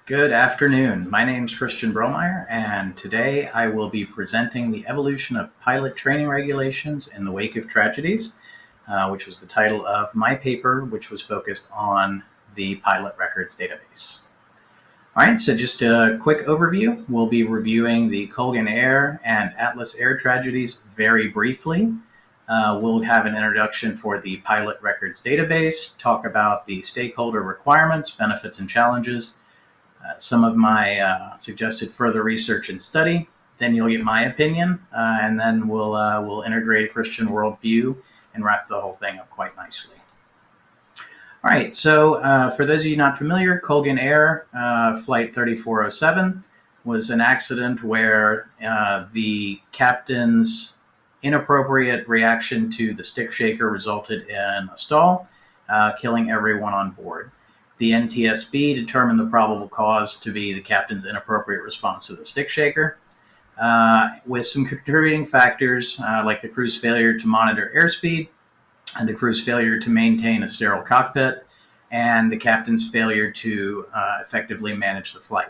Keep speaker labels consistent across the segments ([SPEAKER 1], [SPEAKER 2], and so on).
[SPEAKER 1] Good afternoon. My name is Christian Bromeyer, and today I will be presenting the evolution of pilot training regulations in the wake of tragedies, which was the title of my paper, which was focused on the pilot records database. All right, so just a quick overview. We'll be reviewing the Colgan Air and Atlas Air tragedies very briefly. We'll have an introduction for the pilot records database, talk about the stakeholder requirements, benefits, and challenges, some of my suggested further research and study. Then you'll get my opinion, and then we'll integrate a Christian worldview and wrap the whole thing up quite nicely. All right, so for those of you not familiar, Colgan Air Flight 3407 was an accident where the captain's inappropriate reaction to the stick shaker resulted in a stall, killing everyone on board. The NTSB determined the probable cause to be the captain's inappropriate response to the stick shaker, with some contributing factors like the crew's failure to monitor airspeed, and the crew's failure to maintain a sterile cockpit, and the captain's failure to effectively manage the flight.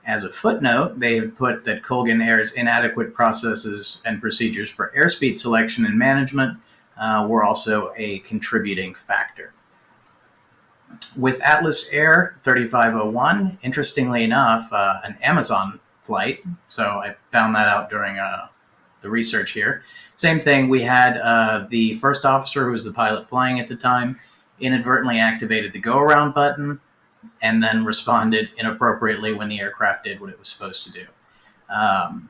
[SPEAKER 1] As a footnote, they have put that Colgan Air's inadequate processes and procedures for airspeed selection and management were also a contributing factor. With Atlas Air 3501, interestingly enough, an Amazon flight, so I found that out during the research here. Same thing, we had the first officer, who was the pilot flying at the time, inadvertently activated the go-around button and then responded inappropriately when the aircraft did what it was supposed to do.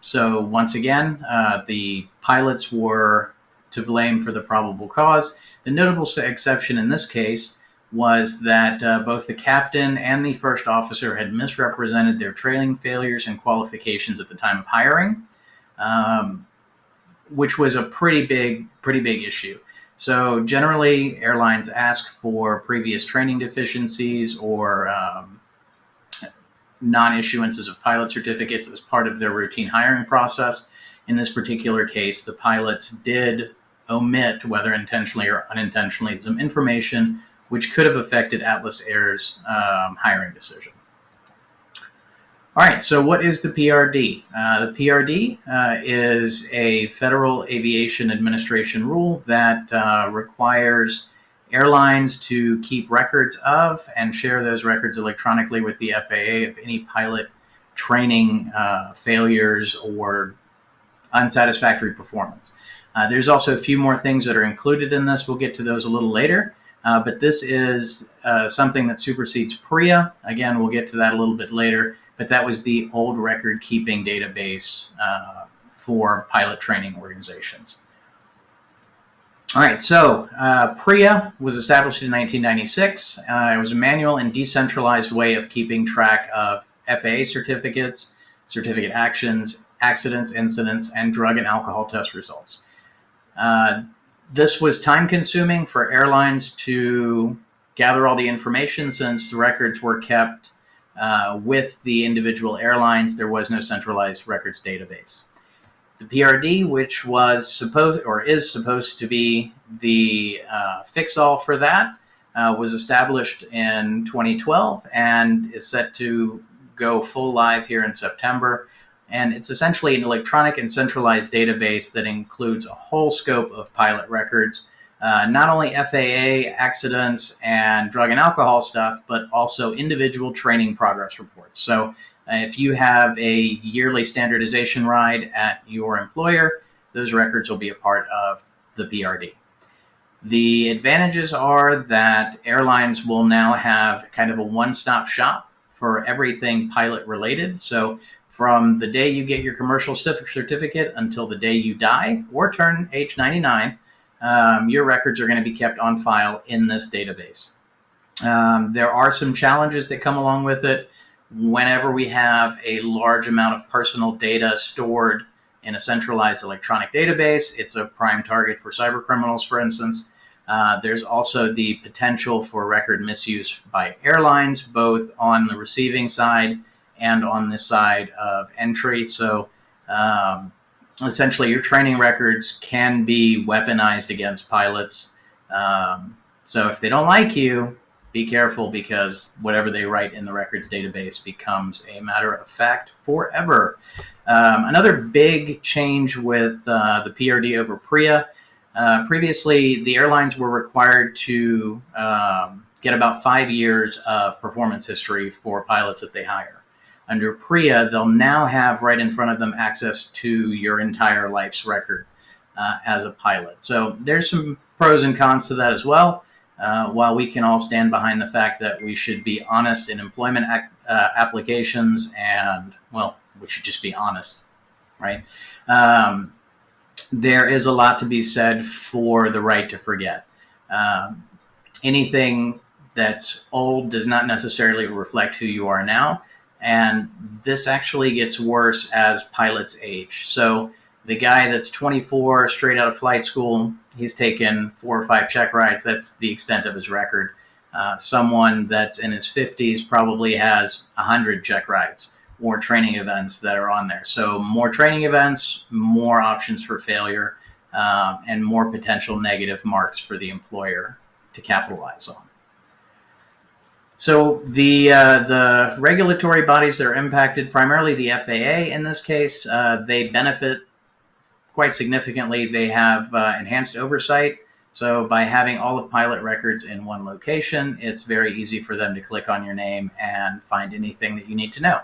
[SPEAKER 1] So once again, the pilots were to blame for the probable cause. The notable exception in this case was that both the captain and the first officer had misrepresented their training failures and qualifications at the time of hiring, which was a pretty big issue. So generally, airlines ask for previous training deficiencies or non-issuances of pilot certificates as part of their routine hiring process. In this particular case, the pilots did omit, whether intentionally or unintentionally, some information which could have affected Atlas Air's hiring decision. All right, so what is the PRD? The PRD is a Federal Aviation Administration rule that requires airlines to keep records of and share those records electronically with the FAA of any pilot training failures or unsatisfactory performance. There's also a few more things that are included in this. We'll get to those a little later. But this is something that supersedes PRIA. Again, we'll get to that a little bit later, but that was the old record-keeping database for pilot training organizations. All right, so PRIA was established in 1996. It was a manual and decentralized way of keeping track of FAA certificates, certificate actions, accidents, incidents, and drug and alcohol test results. This was time-consuming for airlines to gather all the information, since the records were kept with the individual airlines. There was no centralized records database. The PRD, which was is supposed to be the fix-all for that, was established in 2012 and is set to go full live here in September. And it's essentially an electronic and centralized database that includes a whole scope of pilot records, not only FAA accidents and drug and alcohol stuff, but also individual training progress reports. So if you have a yearly standardization ride at your employer, those records will be a part of the PRD. The advantages are that airlines will now have kind of a one-stop shop for everything pilot related. So from the day you get your commercial certificate until the day you die or turn age 99, your records are going to be kept on file in this database. There are some challenges that come along with it. Whenever we have a large amount of personal data stored in a centralized electronic database, it's a prime target for cyber criminals, for instance. There's also the potential for record misuse by airlines, both on the receiving side and on this side of entry. So essentially, your training records can be weaponized against pilots. So if they don't like you, be careful, because whatever they write in the records database becomes a matter of fact forever. Another big change with the PRD over PREA. Previously, the airlines were required to get about 5 years of performance history for pilots that they hire. Under PREA, they'll now have right in front of them access to your entire life's record as a pilot. So there's some pros and cons to that as well. While we can all stand behind the fact that we should be honest in employment applications, and, well, we should just be honest, right? There is a lot to be said for the right to forget. Anything that's old does not necessarily reflect who you are now, and this actually gets worse as pilots age. So the guy that's 24, straight out of flight school, he's taken 4 or 5 check rides. That's the extent of his record. Someone that's in his 50s probably has 100 check rides or training events that are on there. So more training events, more options for failure, and more potential negative marks for the employer to capitalize on. So the regulatory bodies that are impacted, primarily the FAA in this case, they benefit quite significantly. They have enhanced oversight. So by having all of pilot records in one location, it's very easy for them to click on your name and find anything that you need to know.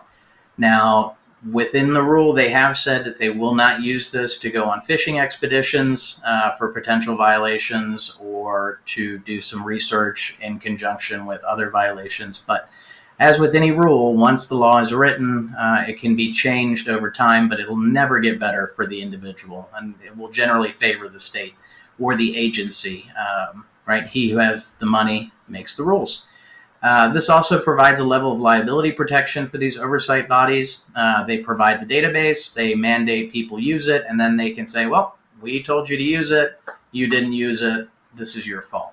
[SPEAKER 1] Now, within the rule, they have said that they will not use this to go on fishing expeditions for potential violations, or to do some research in conjunction with other violations. But as with any rule, once the law is written, it can be changed over time, but it'll never get better for the individual, and it will generally favor the state or the agency, right? He who has the money makes the rules. This also provides a level of liability protection for these oversight bodies. They provide the database, they mandate people use it, and then they can say, well, we told you to use it, you didn't use it, this is your fault.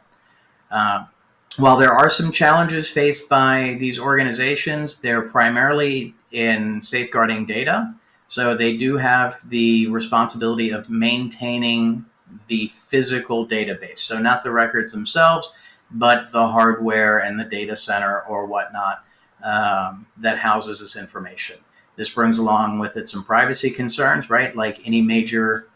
[SPEAKER 1] While there are some challenges faced by these organizations, they're primarily in safeguarding data. So they do have the responsibility of maintaining the physical database. So not the records themselves, but the hardware and the data center or whatnot that houses this information. This brings along with it some privacy concerns, right? Like any major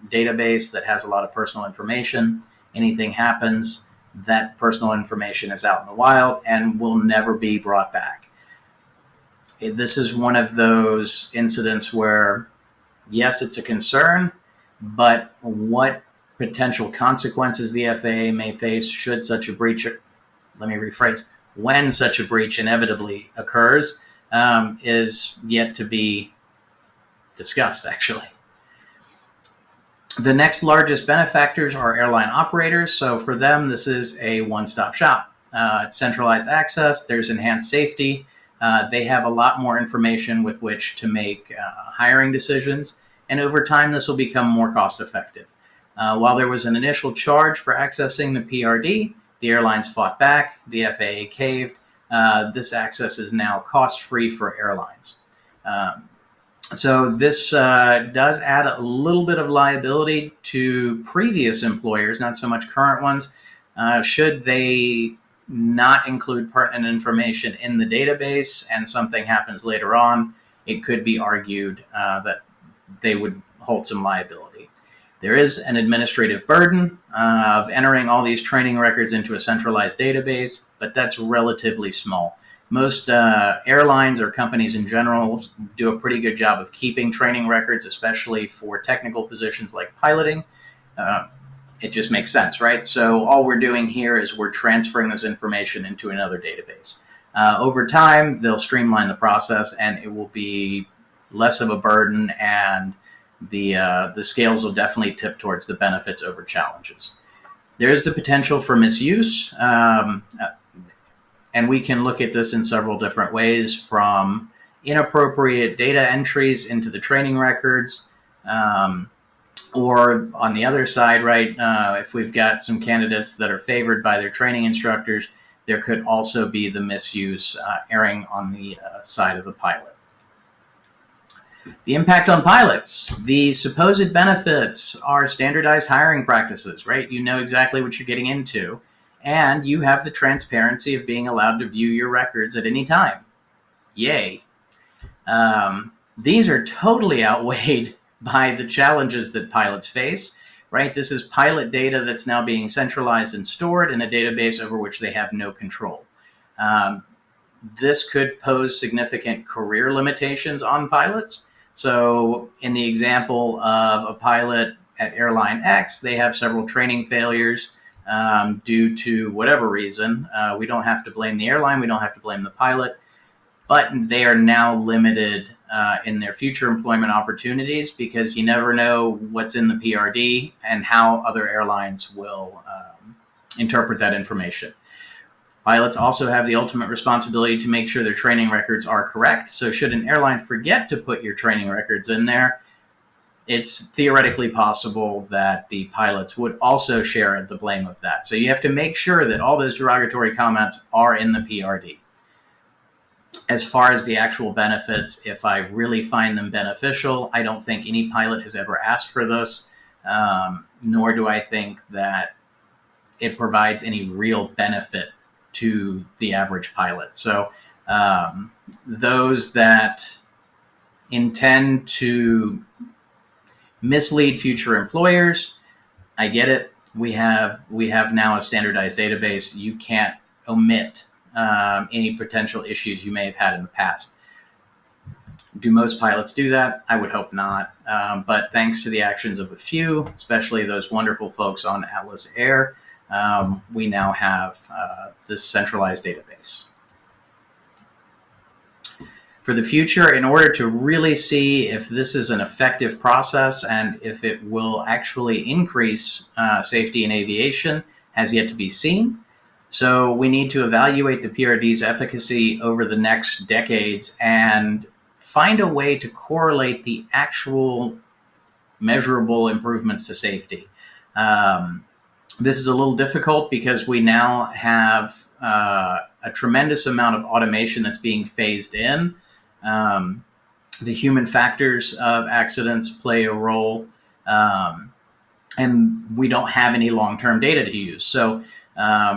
[SPEAKER 1] database that has a lot of personal information, anything happens, that personal information is out in the wild and will never be brought back. This is one of those incidents where, yes, it's a concern, but what potential consequences the FAA may face should such a breach, let me rephrase, when such a breach inevitably occurs, is yet to be discussed, actually. The next largest benefactors are airline operators. So for them, this is a one-stop shop. It's centralized access, there's enhanced safety. They have a lot more information with which to make hiring decisions, and over time, this will become more cost-effective. While there was an initial charge for accessing the PRD, the airlines fought back, the FAA caved. This access is now cost-free for airlines. So this does add a little bit of liability to previous employers, not so much current ones. Should they not include pertinent information in the database and something happens later on, it could be argued that they would hold some liability. There is an administrative burden of entering all these training records into a centralized database, but that's relatively small. Most airlines or companies in general do a pretty good job of keeping training records, especially for technical positions like piloting. It just makes sense, right? So all we're doing here is we're transferring this information into another database. Over time, they'll streamline the process and it will be less of a burden, and the scales will definitely tip towards the benefits over challenges. There is the potential for misuse, and we can look at this in several different ways, from inappropriate data entries into the training records, or on the other side, right, if we've got some candidates that are favored by their training instructors, there could also be the misuse erring on the side of the pilot. The impact on pilots. The supposed benefits are standardized hiring practices, right? You know exactly what you're getting into. and you have the transparency of being allowed to view your records at any time. Yay. These are totally outweighed by the challenges that pilots face, right? This is pilot data that's now being centralized and stored in a database over which they have no control. This could pose significant career limitations on pilots. So in the example of a pilot at Airline X, they have several training failures due to whatever reason. We don't have to blame the airline. We don't have to blame the pilot. But they are now limited in their future employment opportunities because you never know what's in the PRD and how other airlines will interpret that information. Pilots also have the ultimate responsibility to make sure their training records are correct. So should an airline forget to put your training records in there, it's theoretically possible that the pilots would also share the blame of that. So you have to make sure that all those derogatory comments are in the PRD. As far as the actual benefits, if I really find them beneficial, I don't think any pilot has ever asked for this, nor do I think that it provides any real benefit to the average pilot. So those that intend to mislead future employers, I get it. We have now a standardized database. You can't omit any potential issues you may have had in the past. Do most pilots do that? I would hope not. But thanks to the actions of a few, especially those wonderful folks on Atlas Air, we now have this centralized database. For the future, in order to really see if this is an effective process and if it will actually increase safety in aviation, has yet to be seen. So we need to evaluate the PRD's efficacy over the next decades and find a way to correlate the actual measurable improvements to safety. This is a little difficult because we now have a tremendous amount of automation that's being phased in. The human factors of accidents play a role, and we don't have any long-term data to use. So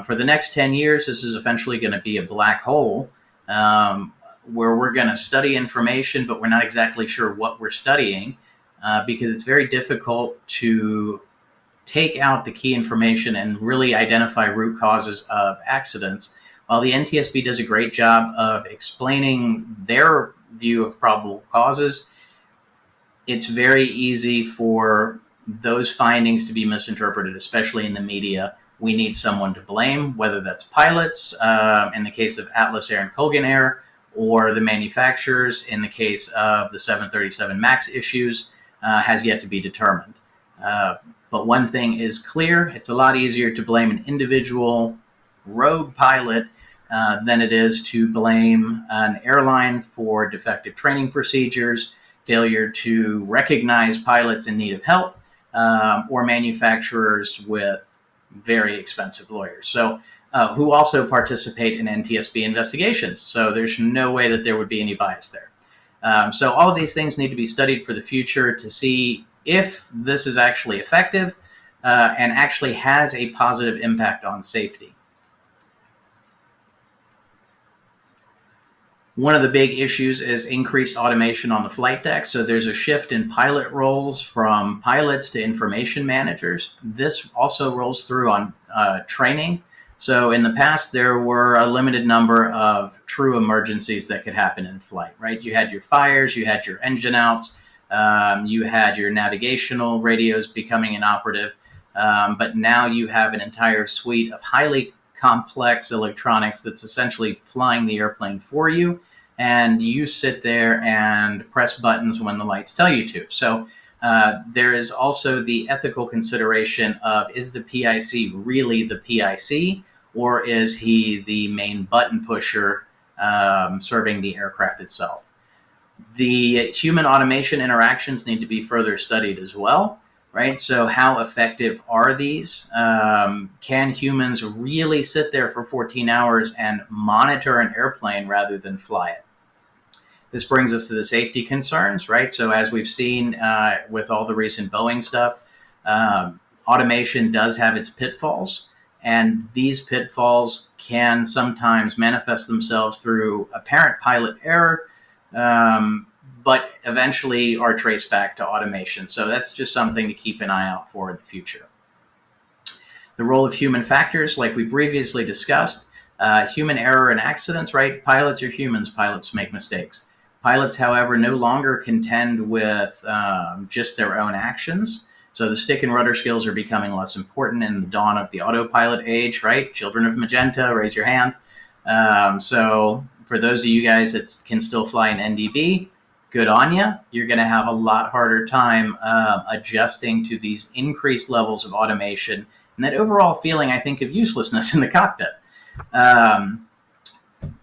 [SPEAKER 1] for the next 10 years, this is eventually going to be a black hole where we're going to study information, but we're not exactly sure what we're studying because it's very difficult to take out the key information and really identify root causes of accidents. While the NTSB does a great job of explaining their view of probable causes, it's very easy for those findings to be misinterpreted, especially in the media. We need someone to blame, whether that's pilots in the case of Atlas Air and Colgan Air, or the manufacturers in the case of the 737 MAX issues, has yet to be determined. But one thing is clear, it's a lot easier to blame an individual rogue pilot than it is to blame an airline for defective training procedures, failure to recognize pilots in need of help, or manufacturers with very expensive lawyers. So who also participate in NTSB investigations. So there's no way that there would be any bias there. So all of these things need to be studied for the future to see if this is actually effective and actually has a positive impact on safety. One of the big issues is increased automation on the flight deck. So there's a shift in pilot roles from pilots to information managers. This also rolls through on training. So in the past, there were a limited number of true emergencies that could happen in flight, right? You had your fires, you had your engine outs, you had your navigational radios becoming inoperative, but now you have an entire suite of highly complex electronics that's essentially flying the airplane for you, and you sit there and press buttons when the lights tell you to. So there is also the ethical consideration of, is the PIC really the PIC, or is he the main button pusher serving the aircraft itself? The human automation interactions need to be further studied as well, right? So how effective are these? Can humans really sit there for 14 hours and monitor an airplane rather than fly it? This brings us to the safety concerns, right? So as we've seen with all the recent Boeing stuff, automation does have its pitfalls. And these pitfalls can sometimes manifest themselves through apparent pilot error, but eventually are traced back to automation. So that's just something to keep an eye out for in the future. The role of human factors, like we previously discussed, human error and accidents, right? Pilots are humans, pilots make mistakes. Pilots, however, no longer contend with just their own actions. So the stick and rudder skills are becoming less important in the dawn of the autopilot age, right? Children of Magenta, raise your hand. So for those of you guys that can still fly an NDB, good on you. You're going to have a lot harder time adjusting to these increased levels of automation and that overall feeling, I think, of uselessness in the cockpit.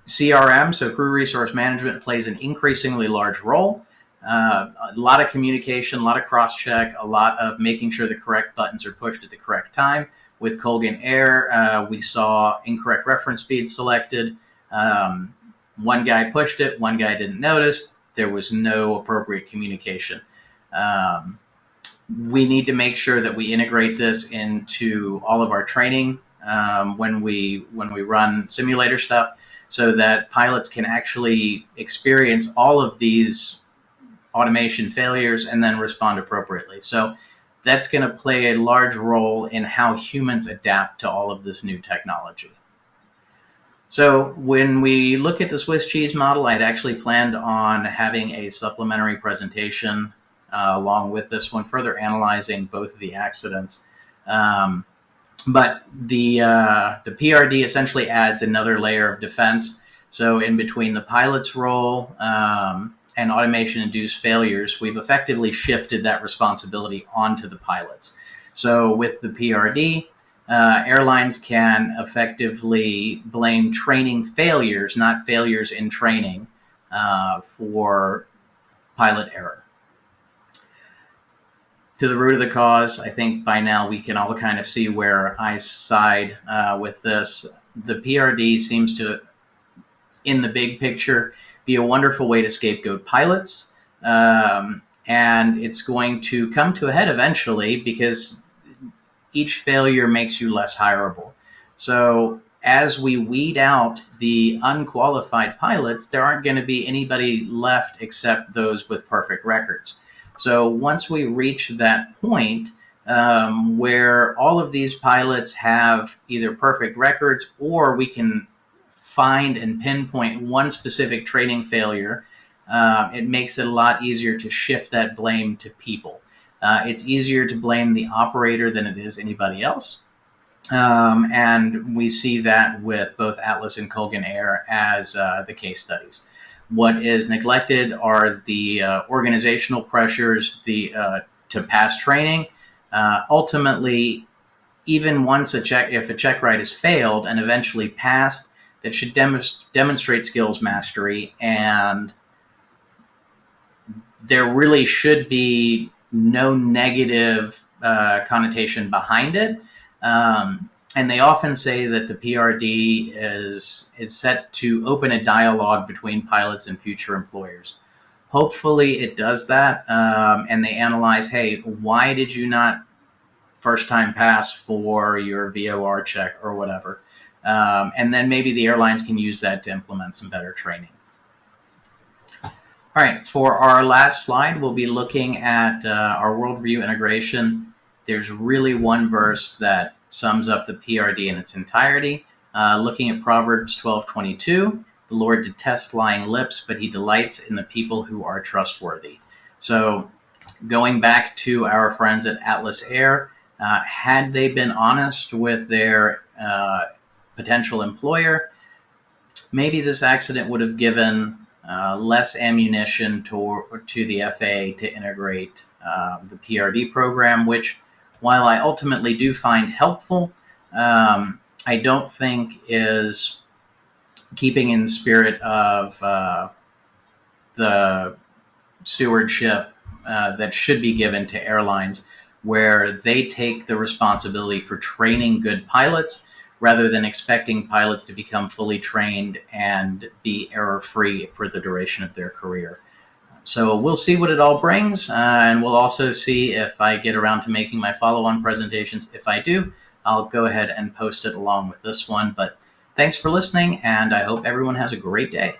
[SPEAKER 1] CRM, so crew resource management, plays an increasingly large role. A lot of communication, a lot of cross-check, a lot of making sure the correct buttons are pushed at the correct time. With Colgan Air, we saw incorrect reference speeds selected. One guy pushed it, one guy didn't notice. There was no appropriate communication. We need to make sure that we integrate this into all of our training when we run simulator stuff, so that pilots can actually experience all of these automation failures and then respond appropriately. So that's going to play a large role in how humans adapt to all of this new technology. So when we look at the Swiss cheese model, I'd actually planned on having a supplementary presentation along with this one, further analyzing both of the accidents. But the PRD essentially adds another layer of defense. So in between the pilot's role and automation-induced failures, we've effectively shifted that responsibility onto the pilots. So with the PRD, airlines can effectively blame training failures, not failures in training, for pilot error. To the root of the cause, I think by now we can all kind of see where I side with this. The PRD seems to, in the big picture, be a wonderful way to scapegoat pilots. And it's going to come to a head eventually because each failure makes you less hireable. So as we weed out the unqualified pilots, there aren't going to be anybody left except those with perfect records. So once we reach that point where all of these pilots have either perfect records, or we can find and pinpoint one specific training failure, it makes it a lot easier to shift that blame to people. It's easier to blame the operator than it is anybody else. And we see that with both Atlas and Colgan Air as the case studies. What is neglected are the organizational pressures to pass training. Ultimately, even once if a check ride is failed and eventually passed, that should demonstrate skills mastery, and there really should be no negative connotation behind it. And they often say that the PRD is set to open a dialogue between pilots and future employers. Hopefully it does that, and they analyze, hey, why did you not first time pass for your VOR check or whatever? And then maybe the airlines can use that to implement some better training. All right, for our last slide, we'll be looking at our worldview integration. There's really one verse that sums up the PRD in its entirety. Looking at Proverbs 12:22, the Lord detests lying lips, but he delights in the people who are trustworthy. So going back to our friends at Atlas Air, had they been honest with their potential employer, maybe this accident would have given less ammunition to the FAA to integrate the PRD program, which, while I ultimately do find helpful, I don't think is keeping in spirit of the stewardship that should be given to airlines, where they take the responsibility for training good pilots rather than expecting pilots to become fully trained and be error-free for the duration of their career. So we'll see what it all brings, and we'll also see if I get around to making my follow-on presentations. If I do, I'll go ahead and post it along with this one. But thanks for listening, and I hope everyone has a great day.